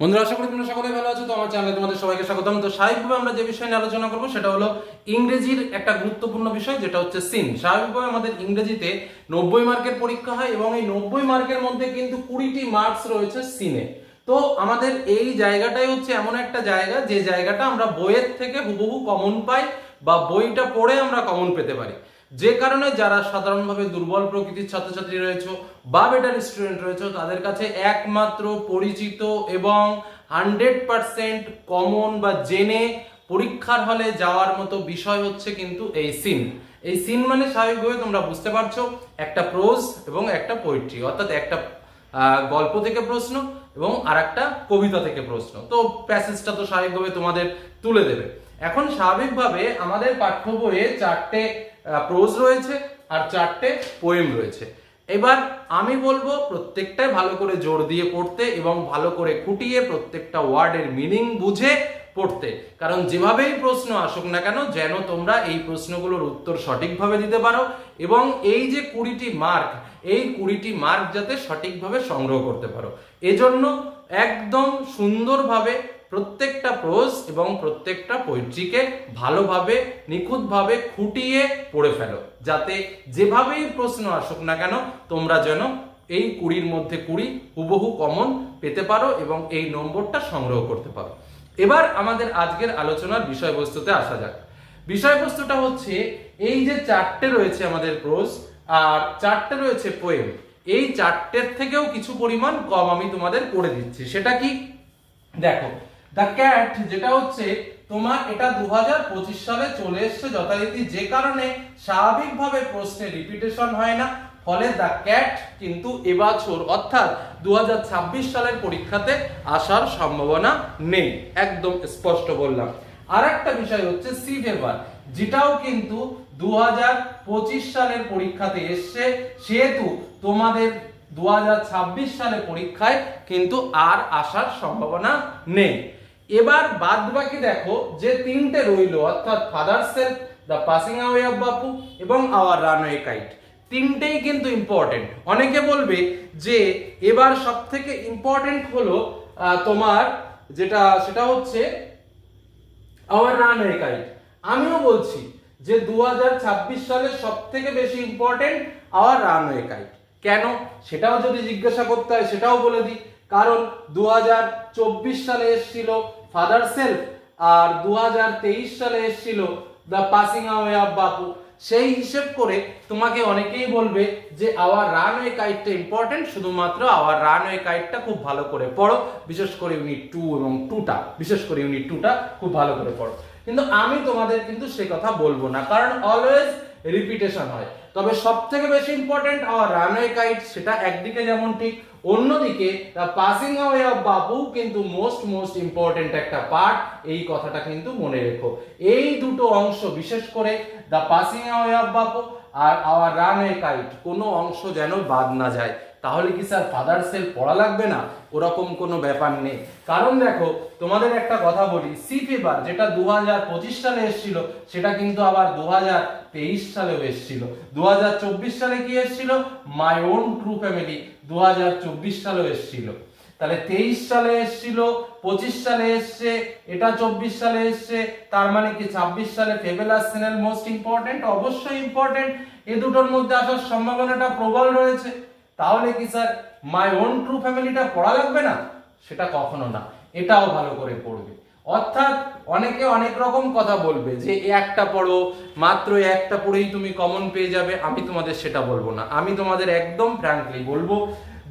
বন্ধুরা, আশা করি তোমরা সকলেই ভালো আছো। তো আমার চ্যানেলে তোমাদের সবাইকে স্বাগতম। তো স্বাভাবিকভাবে আমরা যে বিষয় নিয়ে আলোচনা করবো সেটা হলো ইংরেজির একটা গুরুত্বপূর্ণ বিষয়, যেটা হচ্ছে সিন। স্বাভাবিকভাবে আমাদের ইংরেজিতে 90 মার্কের পরীক্ষা হয় এবং এই 90 মার্কের মধ্যে কিন্তু 20টি মার্কস রয়েছে সিনে। তো আমাদের এই জায়গাটাই হচ্ছে এমন একটা জায়গা, যে জায়গাটা আমরা বইয়ের থেকে হুবহু কমন পাই বা বইটা পড়ে আমরা কমন পেতে পারি। যে কারণে যারা সাধারণভাবে দুর্বল প্রকৃতির ছাত্রছাত্রী রয়েছে বা বেটার স্টুডেন্ট রয়েছে, তাদের কাছে একমাত্র পরিচিত এবং 100% কমন বা জেনে পরীক্ষার হলে যাওয়ার মতো বিষয় হচ্ছে কিন্তু এই সিন। এই সিন মানে স্বাভাবিকভাবে তোমরা বুঝতে পারছো, একটা প্রোজ এবং একটা পোয়েট্রি, অর্থাৎ একটা গল্প থেকে প্রশ্ন এবং আর একটা কবিতা থেকে প্রশ্ন। তো প্যাসেজটা তো স্বাভাবিকভাবে তোমাদের তুলে দেবে। এখন স্বাভাবিকভাবে আমাদের পাঠ্য বইয়ে 4টে প্রোজ রয়েছে আর 4টে পোয়েম রয়েছে। এবার আমি বলবো প্রত্যেকটাই ভালো করে জোর দিয়ে পড়তে এবং ভালো করে খুঁটিয়ে প্রত্যেকটা ওয়ার্ডের মিনিং বুঝে পড়তে। কারণ যেভাবেই প্রশ্ন আসুক না কেন, যেন তোমরা এই প্রশ্নগুলোর উত্তর সঠিকভাবে দিতে পারো এবং এই যে 20টি মার্ক, এই 20টি মার্ক যাতে সঠিকভাবে সংগ্রহ করতে পারো। এজন্য একদম সুন্দরভাবে প্রত্যেকটা প্রোজ এবং প্রত্যেকটা পোয়েট্রিকে ভালোভাবে নিখুঁতভাবে খুঁটিয়ে পড়ে ফেলো, যাতে যেভাবেই প্রশ্ন আসুক না কেন তোমরা যেন এই 20-র মধ্যে 20 হুবহু কমন পেতে পারো এবং এই নম্বরটা সংগ্রহ করতে পারো। এবার আমাদের আজকের আলোচনার বিষয়বস্তুতে আসা যাক। বিষয়বস্তুটা হচ্ছে এই যে 4টে রয়েছে আমাদের প্রোজ আর 4টে রয়েছে পোয়েম, এই 4টের থেকেও কিছু পরিমাণ কম আমি তোমাদের করে দিচ্ছি। সেটা কি দেখো, দ্য ক্যাট যেটা হচ্ছে তোমার, এটা 2025 সালে চলে এসছে যথারীতি, যে কারণে স্বাভাবিকভাবে প্রশ্নে রিপিটেশন হয় না, ফলে দ্য ক্যাট কিন্তু এবছর অর্থাৎ 2026 সালের পরীক্ষাতে আসার সম্ভাবনা নেই, একদম স্পষ্ট বললাম। আর একটা বিষয় হচ্ছে সি ফেভার, যেটাও কিন্তু 2025 সালের পরীক্ষাতে এসছে, সেহেতু তোমাদের 2026 সালে পরীক্ষায় কিন্তু আর আসার সম্ভাবনা নেই। এবার বাদ বাকি দেখো যে 3টে রইল, অর্থাৎ father self, the passing away of বাপু এবং আওয়ার রানওয়ে কাইট। 3টেই কিন্তু ইম্পর্টেন্ট। অনেকে বলবে যে এবার সব থেকে ইম্পর্টেন্ট হলো তোমার যেটা, সেটা হচ্ছে আওয়ার রানওয়ে কাইট। আমিও বলছি যে 2026 সালে সব থেকে বেশি ইম্পর্টেন্ট আওয়ার রানওয়ে কাইট। কেন সেটাও যদি জিজ্ঞাসা করতে হয় সেটাও বলে দিই। কারণ 2024 সালে এসেছিল ফাদার সেলফ আর 2023 সালে এসেছিল দ্য পাসিং অ্যাওয়ে অফ বাপু। সেই হিসেব করে তোমাকে অনেকেই বলবে যে আওয়ার রানওয়ে কাইটটা ইম্পর্টেন্ট, শুধুমাত্র আওয়ার রানওয়ে কাইটটা খুব ভালো করে পড়ো, বিশেষ করে ইউনিট 2 এবং 2টা, বিশেষ করে ইউনিট 2টা খুব ভালো করে পড়ো। কিন্তু আমি তোমাদের কিন্তু সে কথা বলবো না, কারণ অলওয়েজ রিপিটেশন হয়। তবে সব থেকে বেশি ইম্পর্টেন্ট আওয়ার রানওয়ে কাইট, সেটা একদিকে যেমন ঠিক, অন্যদিকে দ্য পাসিং অ্যাওয়ে অফ বাপু কিন্তু মোস্ট ইম্পর্টেন্ট একটা পার্ট, এই কথাটা কিন্তু মনে রেখো। এই দুটো অংশ, বিশেষ করে the passing away of Bapu R hour runway kite, কোনো অংশ যেন বাদ না যায়। তাহলে কি স্যার ফাদার সেলফ পড়া লাগবে না? ওরকম কোনো ব্যাপার নেই। কারণ দেখো তোমাদের একটা কথা বলি, সি ফেভার যেটা 2025 সালে এসেছিল, সেটা কিন্তু আবার 2023 সালেও এসেছিল। 2024 সালে কি এসেছিল? মাই ওন ট্রু ফ্যামিলি 2024 সালেও এসেছিল। তাহলে 23 সালে এসেছিল, 25 সালে এসছে, এটা 24 সালে এসছে, তার মানে কি 26 সালে ফেবেলাস সেনেল মোস্ট ইম্পর্টেন্ট? অবশ্যই ইম্পর্টেন্ট। এই দুটোর মধ্যে আসার সম্ভাবনাটা প্রবল রয়েছে। তাহলে কি স্যার মাই ওন ট্রু ফ্যামিলিটা পড়া লাগবে না? সেটা কখনো না, এটাও ভালো করে পড়বে। অর্থাৎ অনেকে অনেক রকম কথা বলবে যে একটা পড়ো, মাত্র একটা পড়েই তুমি কমন পেয়ে যাবে। আমি তোমাদের সেটা বলবো না। আমি তোমাদের একদম ফ্র্যাঙ্কলি বলবো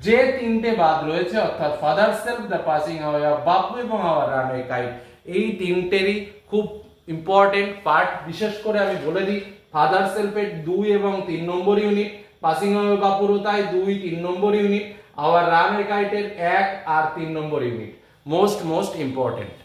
যে 3টে বাদ রয়েছে, অর্থাৎ father self, the passing away of বাপু এবং আওয়ার রানওয়ে কাইট, এই 3টেরই খুব ইম্পর্টেন্ট পার্ট। বিশেষ করে আমি বলে দিই, ফাদার সেলফের 2 এবং 3 নম্বর ইউনিট, পাসিং অ্যাওয়ে বাপুরও তাই 2, 3 নম্বর ইউনিট, আওয়ার রানওয়ে কাইটের 1 আর 3 নম্বর ইউনিট মোস্ট ইম্পর্টেন্ট।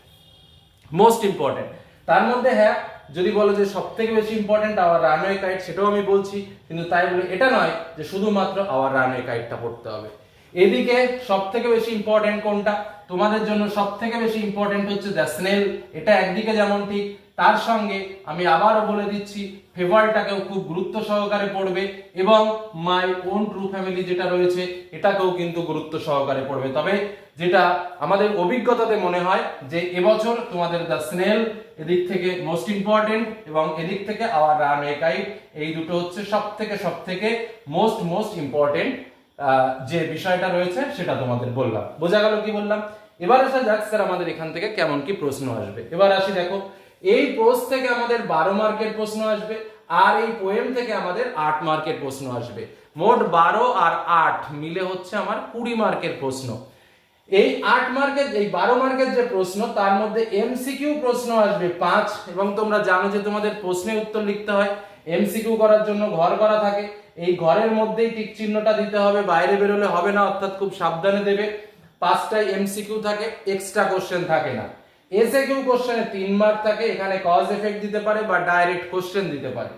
তার মধ্যে হ্যাঁ, যদি বলো যে সব থেকে বেশি ইম্পর্টেন্ট আওয়ার রানওয়ে কাইট, সেটাও আমি বলছি, কিন্তু তাই বলে এটা নয় যে শুধুমাত্র আওয়ার রানওয়ে কাইটটা পড়তে হবে। এদিকে সব থেকে বেশি ইম্পর্টেন্ট কোনটা তোমাদের জন্য? সব থেকে বেশি ইম্পর্টেন্ট হচ্ছে দ্য স্নেল। এটা একদিকে যেমন ঠিক, তার সঙ্গে আমি আবারও বলে দিচ্ছি ফেভারটাকেও খুব গুরুত্ব সহকারে পড়বে, এবং মাই ওন ট্রু ফ্যামিলি যেটা রয়েছে এটাকেও কিন্তু গুরুত্ব সহকারে পড়বে। তবে যেটা আমাদের অভিজ্ঞতাতে মনে হয় যে এবছর তোমাদের দ্য স্নেল এদিক থেকে মোস্ট ইম্পর্টেন্ট, এবং এদিক থেকে আওয়ার রানওয়ে গাইড, এই দুটো হচ্ছে সব থেকে মোস্ট ইম্পর্টেন্ট যে বিষয়টা রয়েছে সেটা তোমাদের বললাম। বোঝা গেল কি বললাম? এবার আসা যাক স্যার আমাদের এখান থেকে কেমন কি প্রশ্ন আসবে। এবার আসি, দেখো এই পোস্ট থেকে আমাদের 12 মার্কের প্রশ্ন আসবে, আর এই পোয়েম থেকে আমাদের 8 মার্কের প্রশ্ন আসবে। মোট 12 আর 8 মিলে হচ্ছে আমার 20 মার্কের প্রশ্ন। এই 8 মার্কের, এই 12 মার্কের যে প্রশ্ন তার মধ্যে এমসিকিউ প্রশ্ন আসবে 5, এবং তোমরা জানো যে তোমাদের প্রশ্নের উত্তর লিখতে হয়, এমসিকিউ করার জন্য ঘর করা থাকে, এই ঘরের মধ্যেই টিক চিহ্নটা দিতে হবে, বাইরে বেরোলে হবে না, অর্থাৎ খুব সাবধানে দেবে। 5টাই এমসিকিউ থাকে, এক্সট্রা কোশ্চেন থাকে না। এসএকিউ কোশ্চেনে 3 মার্ক থাকে, এখানে কজ এফেক্ট দিতে পারে বা ডাইরেক্ট কোশ্চেন দিতে পারে।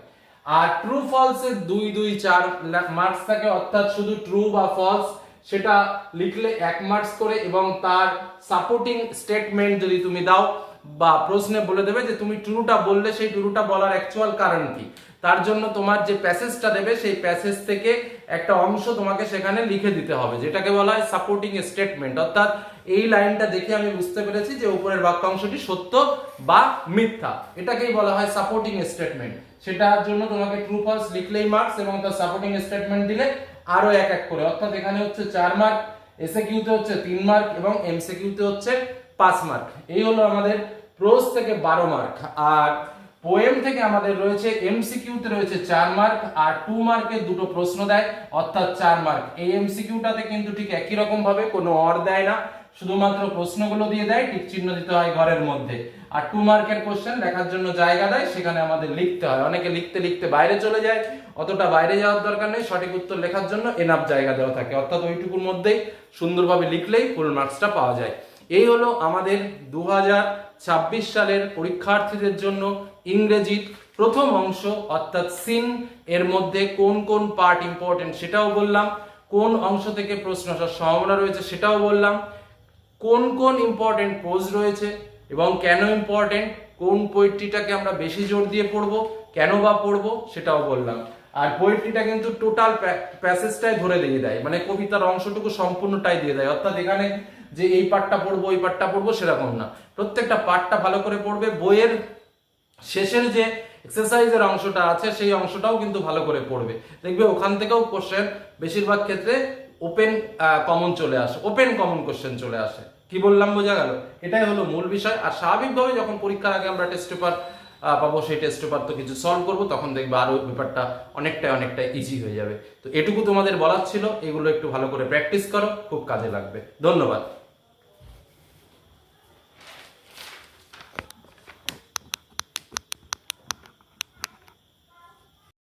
আর ট্রু ফলস এর 2 2 4 মার্কস থাকে, অর্থাৎ শুধু ট্রু বা ফলস সেটা লিখলে 1 মার্কস করে, এবং তার সাপোর্টিং স্টেটমেন্ট যদি তুমি দাও বা প্রশ্নে বলে দেবে যে তুমি ট্রুটা বললে সেই ট্রুটা বলার অ্যাকচুয়াল কারণ কি, তার জন্য তোমার যে প্যাসেজটা দেবে সেই প্যাসেজ থেকে একটা অংশ তোমাকে সেখানে লিখে দিতে হবে, যেটাকে বলা হয় সাপোর্টিং স্টেটমেন্ট। অর্থাৎ এই লাইনটা দেখে আমি বুঝতে পেরেছি যে উপরের বাক্যাংশটি সত্য বা মিথ্যা, এটাকেই বলা হয় সাপোর্টিং স্টেটমেন্ট। সেটার জন্য তোমাকে ট্রু ফলস লিখলেই মার্কস, এবং তার সাপোর্টিং স্টেটমেন্ট দিলে আরো এক এক করে, অর্থাৎ এখানে হচ্ছে 4 মার্ক, এসএকিউতে হচ্ছে 3 মার্ক, এবং এমসিকিউতে হচ্ছে 5 মার্ক। এই হলো আমাদের প্রোজ থেকে 12 মার্ক। আর পোয়েম থেকে আমাদের রয়েছে এমসিকিউতে রয়েছে 4 মার্ক, আর 2 মার্কের দুটো প্রশ্ন দেয়, অর্থাৎ 4 মার্ক। এই এমসিকিউটাতে কিন্তু ঠিক একই রকম ভাবে কোনো অর দেয় না, শুধুমাত্র প্রশ্নগুলো দিয়ে দেয়, টিক চিহ্ন দিতে হয় ঘরের মধ্যে। আর 2 মার্কের কোশ্চেন লেখার জন্য জায়গা দেয়, সেখানে আমাদের লিখতে হয়। অনেকে লিখতে লিখতে বাইরে চলে যায়, অতটা বাইরে যাওয়ার দরকার নেই, সঠিক উত্তর লেখার জন্য এনাফ জায়গা দেওয়া থাকে, অর্থাৎ ওইটুকুর মধ্যেই সুন্দরভাবে লিখলেই ফুল মার্কসটা পাওয়া যায়। এই হলো আমাদের 2026 সালের পরীক্ষার্থীদের জন্য ইংরেজির প্রথম অংশ, অর্থাৎ সিন। এর মধ্যে কোন কোন পার্ট ইম্পর্টেন্ট সেটাও বললাম, কোন অংশ থেকে প্রশ্ন আসার সম্ভাবনা রয়েছে সেটাও বললাম, কোন কোন ইম্পর্টেন্ট পোজ রয়েছে এবং কেন ইম্পর্টেন্ট, কোন পোয়েট্রিটাকে আমরা বেশি জোর দিয়ে পড়বো, কেন বা পড়বো সেটাও বললাম। আর পোয়েট্রিটা কিন্তু টোটাল প্যাসেজটাই ধরে দিয়ে দেয়, মানে কবিতার অংশটুকু সম্পূর্ণটাই দিয়ে দেয়, অর্থাৎ এখানে যে এই পার্টটা পড়বো ওই পার্টটা পড়বো সেরকম না, প্রত্যেকটা পার্টটা ভালো করে পড়বে। বইয়ের শেষের যে এক্সারসাইজের অংশটা আছে সেই অংশটাও কিন্তু ভালো করে পড়বে, দেখবে ওখান থেকেও কোশ্চেন বেশিরভাগ ক্ষেত্রে ওপেন কমন চলে আসে, ওপেন কমন কোশ্চেন চলে আসে। কি বললাম বোঝা গেল? এটাই হলো মূল বিষয়। আর স্বাভাবিকভাবে যখন পরীক্ষার আগে আমরা টেস্ট পেপার পাবো, সেই টেস্ট পেপার তো কিছু সলভ করবো, তখন দেখবে আরো ব্যাপারটা অনেকটা ইজি হয়ে যাবে। তো এটুকু তোমাদের বলার ছিল, এগুলো একটু ভালো করে প্র্যাকটিস করো, খুব কাজে লাগবে। ধন্যবাদ।